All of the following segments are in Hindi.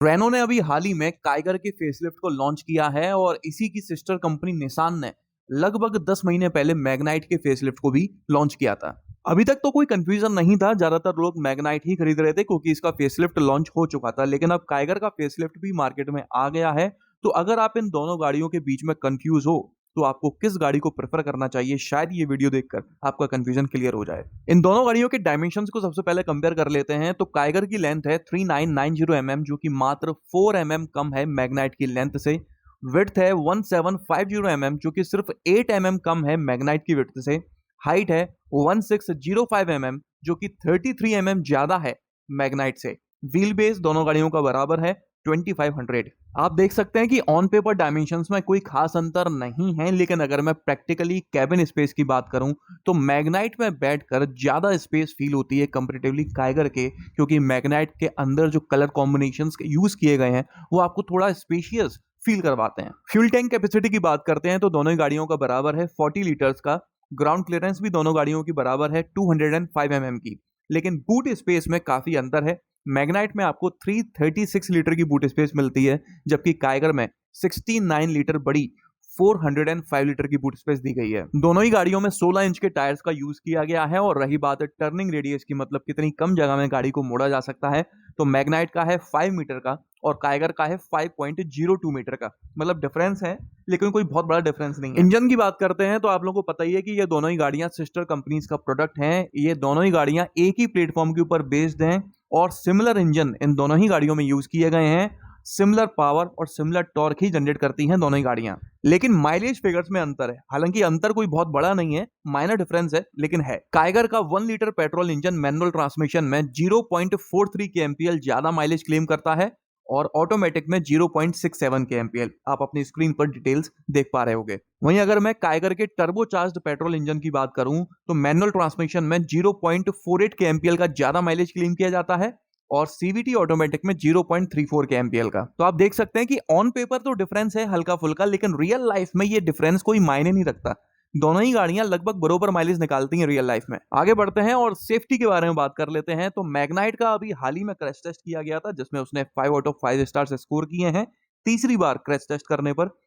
रेनो ने अभी हाल ही में काइगर के फेसलिफ्ट को लॉन्च किया है और इसी की सिस्टर कंपनी निसान ने लगभग 10 महीने पहले मैग्नाइट के फेसलिफ्ट को भी लॉन्च किया था। अभी तक तो कोई कंफ्यूजन नहीं था, ज्यादातर लोग मैग्नाइट ही खरीद रहे थे क्योंकि इसका फेसलिफ्ट लॉन्च हो चुका था। लेकिन अब काइगर का फेसलिफ्ट भी मार्केट में आ गया है। तो अगर आप इन दोनों गाड़ियों के बीच में कंफ्यूज हो तो आपको किस गाड़ी को प्रेफर करना चाहिए, शायद ये वीडियो देखकर आपका कंफ्यूजन क्लियर हो जाए। इन दोनों गाड़ियों के डायमेंशंस को सबसे पहले कंपेयर कर लेते हैं। तो काइगर की लेंथ है 3990 mm, जो कि मात्र 4 mm कम है मैग्नाइट की लेंथ से। विड्थ है 1750 mm, जो कि सिर्फ 8 mm कम है मैग्नाइट की विड्थ से। हाइट है 1605 mm, जो कि 33 mm ज्यादा है मैग्नाइट से। व्हील बेस दोनों गाड़ियों का बराबर है 2500। आप देख सकते हैं कि ऑन पेपर डायमेंशंस में कोई खास अंतर नहीं है, लेकिन अगर मैं प्रैक्टिकली कैबिन स्पेस की बात करूं तो मैग्नाइट में बैठकर ज्यादा स्पेस फील होती है कंपैरेटिवली काइगर के, क्योंकि मैग्नाइट के अंदर जो कलर कॉम्बिनेशंस यूज किए गए हैं वो आपको थोड़ा स्पेशियस फील करवाते हैं। फ्यूल टैंक कैपेसिटी की बात करते हैं तो दोनों ही गाड़ियों का बराबर है 40 लीटर्स का। ग्राउंड क्लियरेंस भी दोनों गाड़ियों की बराबर है 205 mm की। लेकिन बूट स्पेस में काफी अंतर है। मैग्नाइट में आपको 336 लीटर की बूट स्पेस मिलती है, जबकि काइगर में 69 लीटर बड़ी 405 लीटर की बूट स्पेस दी गई है। दोनों ही गाड़ियों में 16 इंच के टायर्स का यूज किया गया है। और रही बात टर्निंग रेडियस की, मतलब कितनी कम जगह में गाड़ी को मोड़ा जा सकता है, तो मैग्नाइट का है 5 मीटर का और काइगर का है 5.02 मीटर का। मतलब डिफरेंस है, लेकिन कोई बहुत बड़ा डिफरेंस नहीं है। इंजन की बात करते हैं तो आप लोगों को पता ही है कि ये दोनों ही गाड़ियां सिस्टर कंपनीज का प्रोडक्ट हैं। ये दोनों ही गाड़ियां एक ही प्लेटफॉर्म के ऊपर बेस्ड हैं और सिमिलर इंजन इन दोनों ही गाड़ियों में यूज किए गए हैं। सिमिलर पावर और सिमिलर टॉर्क ही जनरेट करती हैं दोनों ही गाड़ियां। लेकिन माइलेज फिगर्स में अंतर है। हालांकि अंतर कोई बहुत बड़ा नहीं है, माइनर डिफरेंस है, लेकिन है। काइगर का 1 litre petrol engine manual transmission में 0.43 kmpl ज्यादा माइलेज क्लेम करता है और ऑटोमेटिक में 0.67 kmpl। आप अपनी स्क्रीन पर डिटेल्स देख पा रहे होंगे। वहीं अगर मैं काइगर के टर्बोचार्ज्ड पेट्रोल इंजन की बात करूं तो मैनुअल ट्रांसमिशन में 0.48 kmpl का ज्यादा माइलेज क्लेम किया जाता है और सीवीटी ऑटोमेटिक में 0.34 kmpl का। तो आप देख सकते हैं कि ऑन पेपर तो डिफरेंस है हल्का फुल्का, लेकिन रियल लाइफ में ये डिफरेंस कोई मायने नहीं रखता। दोनों ही गाड़ियां लगभग बरोबर माइलेज निकालती हैं रियल लाइफ में। आगे बढ़ते हैं और सेफ्टी के बारे में बात कर लेते हैं। तो मैग्नाइट का अभी हाल ही में क्रैश टेस्ट किया गया था, जिसमें उसने 5 आउट ऑफ 5 स्टार्स स्कोर किए हैं तीसरी बार क्रैश टेस्ट करने पर।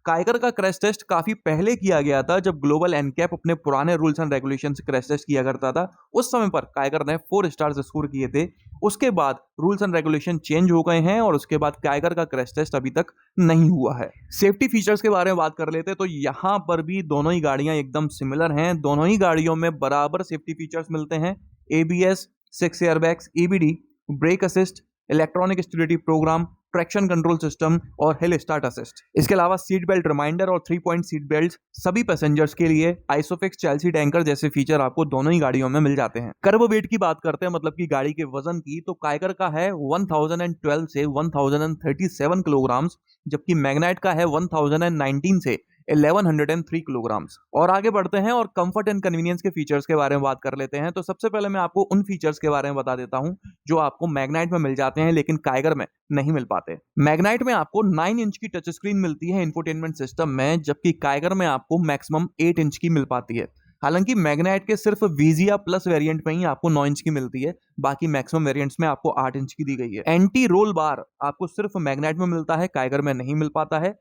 काइगर का क्रैश टेस्ट काफी पहले किया गया था, जब ग्लोबल एनकैप अपने पुराने रूल्स एंड रेगुलेशन से क्रैश टेस्ट किया करता था। उस समय पर काइगर ने 4 स्टार्स स्कोर किए थे। उसके बाद रूल्स एंड रेगुलेशन चेंज हो गए हैं और उसके बाद काइगर का क्रैश टेस्ट अभी तक नहीं हुआ है। सेफ्टी फीचर्स के बारे में बात कर लेते हैं तो यहाँ पर भी दोनों ही गाड़ियां एकदम सिमिलर हैं। दोनों ही गाड़ियों में बराबर सेफ्टी फीचर्स मिलते हैं। ABS, 6 airbags, EBD, brake assist, electronic stability program, traction control system और हिल स्टार्ट असिस्ट। इसके अलावा सीट बेल्ट रिमाइंडर और 3 पॉइंट सीट बेल्ट सभी पैसेंजर्स के लिए। आइसोफिक्स चाइल्ड सीट एंकर जैसे फीचर आपको दोनों ही गाड़ियों में मिल जाते हैं। कर्ब वेट की बात करते हैं, मतलब कि गाड़ी के वजन की, तो काइगर का है 1012 से 1037 किलोग्राम, जबकि मैग्नाइट का है 1019 से 1103 किलोग्राम। और आगे बढ़ते हैं और कंफर्ट एंड कन्वीनियंस के फीचर्स के बारे में बात कर लेते हैं। तो सबसे पहले मैं आपको उन फीचर्स के बारे में बता देता हूं जो आपको मैग्नाइट में मिल जाते हैं लेकिन काइगर में नहीं मिल पाते। मैग्नाइट में आपको 9 इंच की टच स्क्रीन मिलती है इंफोटेनमेंट सिस्टम में, जबकि काइगर में आपको मैक्सिमम 8 इंच की मिल पाती है। हालांकि मैग्नाइट के सिर्फ वीजिया प्लस वेरिएंट में ही आपको 9 इंच की मिलती है, बाकी मैक्सिमम वेरिएंट्स में आपको 8 इंच की दी गई है। एंटी रोल बार आपको सिर्फ मैग्नाइट में मिलता है, काइगर में नहीं मिल पाता है।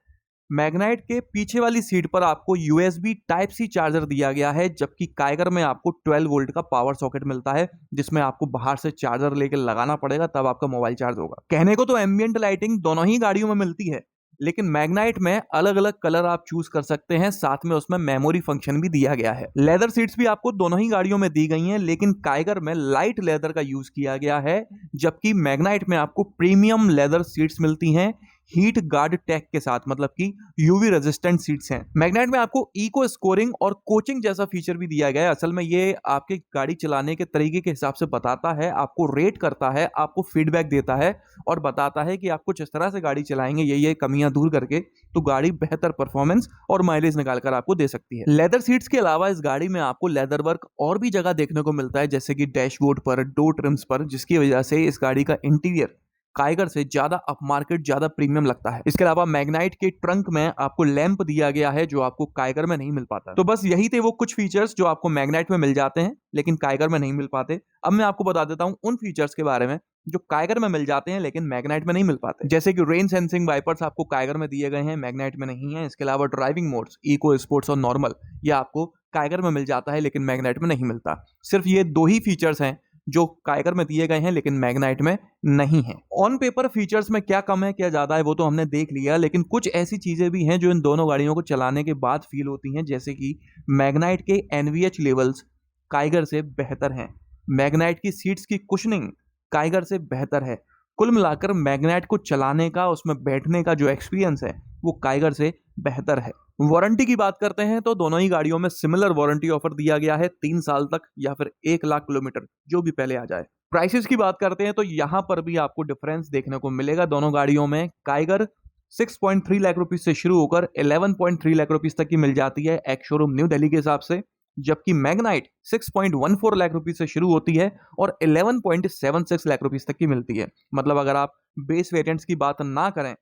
मैग्नाइट के पीछे वाली सीट पर आपको यूएसबी टाइप सी चार्जर दिया गया है, जबकि काइगर में आपको 12 वोल्ट का पावर सॉकेट मिलता है, जिसमें आपको बाहर से चार्जर लेकर लगाना पड़ेगा, तब आपका मोबाइल चार्ज होगा। कहने को तो एम्बिएंट लाइटिंग दोनों ही गाड़ियों में मिलती है, लेकिन मैग्नाइट में अलग अलग कलर आप चूज कर सकते हैं, साथ में उसमें मेमोरी फंक्शन भी दिया गया है। लेदर सीट्स भी आपको दोनों ही गाड़ियों में दी गई हैं, लेकिन काइगर में लाइट लेदर का यूज किया गया है, जबकि मैग्नाइट में आपको प्रीमियम लेदर सीट्स मिलती हैं हीट गार्ड टैग के साथ, मतलब कि यूवी रेजिस्टेंट सीट्स हैं। मैग्नाइट में आपको इको स्कोरिंग और कोचिंग जैसा फीचर भी दिया गया है। असल में ये आपके गाड़ी चलाने के तरीके के हिसाब से बताता है, आपको रेट करता है, आपको फीडबैक देता है और बताता है कि आप कुछ इस तरह से गाड़ी चलाएंगे, ये कमियां दूर करके, तो गाड़ी बेहतर परफॉर्मेंस और माइलेज निकालकर आपको दे सकती है। लेदर सीट्स के अलावा इस गाड़ी में आपको लेदर वर्क और भी जगह देखने को मिलता है, जैसे कि डैशबोर्ड पर, डोर ट्रिम्स पर, जिसकी वजह से इस गाड़ी का इंटीरियर काइगर से ज्यादा अपमार्केट, ज्यादा प्रीमियम लगता है। इसके अलावा मैग्नाइट के ट्रंक में आपको लैंप दिया गया है, जो आपको काइगर में नहीं मिल पाता। तो बस यही थे वो कुछ फीचर्स जो आपको मैग्नाइट में मिल जाते हैं लेकिन काइगर में नहीं मिल पाते। अब मैं आपको बता देता हूं उन फीचर्स के बारे में जो काइगर में मिल जाते हैं लेकिन मैग्नाइट में नहीं मिल पाते। जैसे कि रेन सेंसिंग वाइपर्स आपको काइगर में दिए गए हैं, मैग्नाइट में नहीं है। इसके अलावा ड्राइविंग मोड्स इको, स्पोर्ट्स और नॉर्मल, ये आपको काइगर में मिल जाता है लेकिन मैग्नाइट में नहीं मिलता। सिर्फ ये 2 ही फीचर्स हैं जो काइगर में दिए गए हैं लेकिन मैग्नाइट में नहीं है। ऑन पेपर फीचर्स में क्या कम है क्या ज्यादा है वो तो हमने देख लिया, लेकिन कुछ ऐसी चीजें भी हैं जो इन दोनों गाड़ियों को चलाने के बाद फील होती हैं। जैसे कि मैग्नाइट के NVH लेवल्स काइगर से बेहतर हैं। मैग्नाइट की सीट्स की कुशनिंग काइगर से बेहतर है। कुल मिलाकर मैग्नाइट को चलाने का, उसमें बैठने का जो एक्सपीरियंस है वो काइगर से बेहतर है। वारंटी की बात करते हैं तो दोनों ही गाड़ियों में सिमिलर वारंटी ऑफर दिया गया है, 3 साल तक या फिर 1 लाख किलोमीटर, जो भी पहले आ जाए। प्राइसेस की बात करते हैं तो यहां पर भी आपको डिफरेंस देखने को मिलेगा दोनों गाड़ियों में। काइगर 6.3 लाख रुपीज से शुरू होकर 11.3 लाख रुपीज तक की मिल जाती है एक्स शोरूम न्यू दिल्ली के हिसाब से, जबकि मैग्नाइट 6.14 लाख रुपीज से शुरू होती है और 11.76 लाख रुपीज तक की मिलती है। मतलब अगर आप बेस वेरिएंट्स की बात ना करें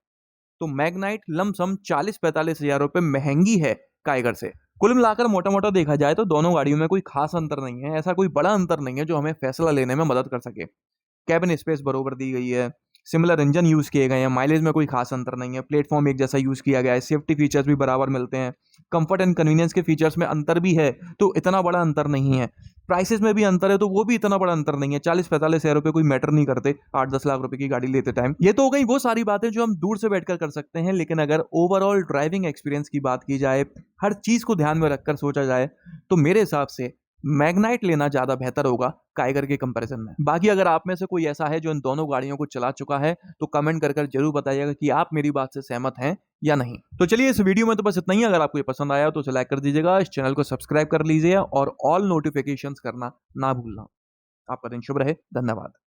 तो मैग्नाइट लमसम 40-45 हजार रुपए महंगी है काइगर से। कुल मिलाकर मोटा मोटा देखा जाए तो दोनों गाड़ियों में कोई खास अंतर नहीं है, ऐसा कोई बड़ा अंतर नहीं है जो हमें फैसला लेने में मदद कर सके। कैबिन स्पेस बरोबर दी गई है, सिमिलर इंजन यूज किए गए हैं, माइलेज में कोई खास अंतर नहीं है, प्लेटफॉर्म एक जैसा यूज किया गया है, सेफ्टी फीचर्स भी बराबर मिलते हैं, कंफर्ट एंड कन्वीनियंस के फीचर्स में अंतर भी है तो इतना बड़ा अंतर नहीं है। प्राइसेस में भी अंतर है तो वो भी इतना बड़ा अंतर नहीं है, 40-45 हजार रुपए कोई मैटर नहीं करते 8-10 लाख रुपए की गाड़ी लेते टाइम। ये तो हो गई वो सारी बातें जो हम दूर से बैठकर कर सकते हैं, लेकिन अगर ओवरऑल ड्राइविंग एक्सपीरियंस की बात की जाए, हर चीज को ध्यान में रखकर सोचा जाए, तो मेरे हिसाब से मैग्नाइट लेना ज्यादा बेहतर होगा काइगर के कंपैरिजन में। बाकी अगर आप में से कोई ऐसा है जो इन दोनों गाड़ियों को चला चुका है तो कमेंट कर जरूर बताइएगा कि आप मेरी बात से सहमत हैं या नहीं। तो चलिए इस वीडियो में तो बस इतना ही। अगर आपको ये पसंद आया तो उसे लाइक कर दीजिएगा, इस चैनल को सब्सक्राइब कर लीजिए और ऑल नोटिफिकेशंस करना ना भूलना। आपका दिन शुभ रहे। धन्यवाद।